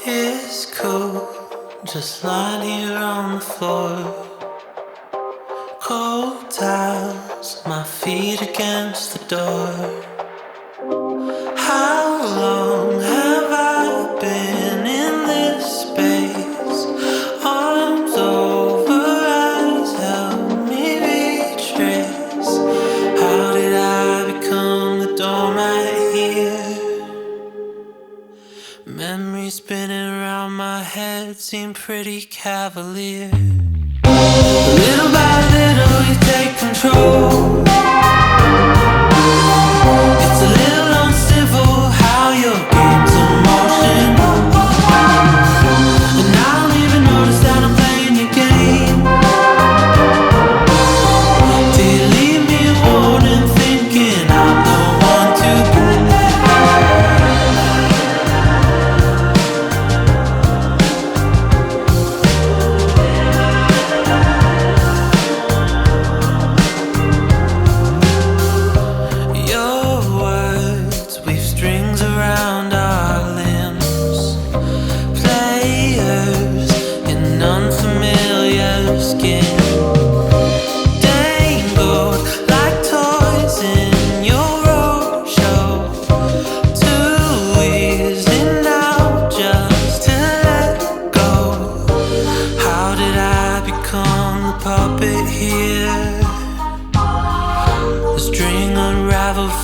It's cool, just lying here on the floor. Cold towels, my feet against the door. How long have I been in this space? Arms over eyes, help me retrace. How did I become the doormat here? Memories spinning around my head seem pretty cavalier. Little by little you take control. It's a little uncivil how your game's in motion. And I don't even notice that I'm playing your game. Till you leave me a warning thinking I'm the one to blame.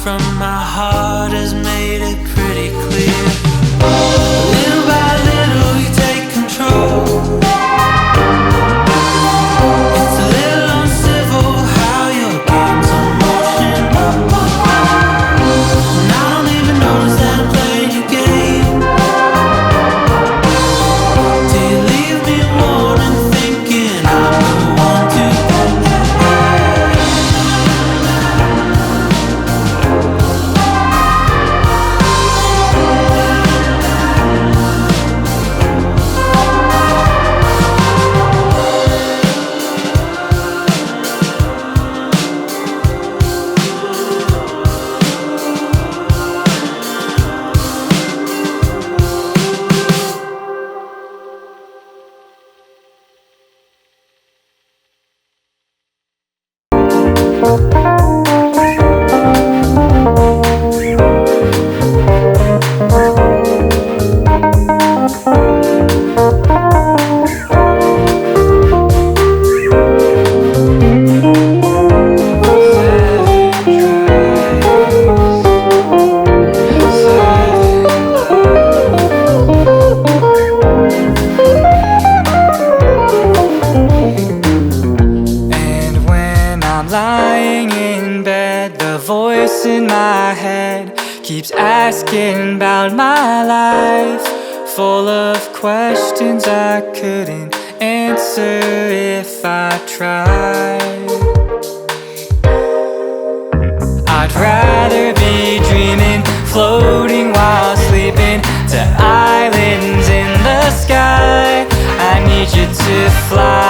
From my heart has made it pretty clear. Little by little you take control. It's a little uncivil how your game's in motion. And I don't even notice that I'm playing your game. Till you leave me a warning thinking I'm the one to asking about my life, full of questions I couldn't answer if I tried. I'd rather be dreaming, floating while sleeping, to islands in the sky. I need you to fly.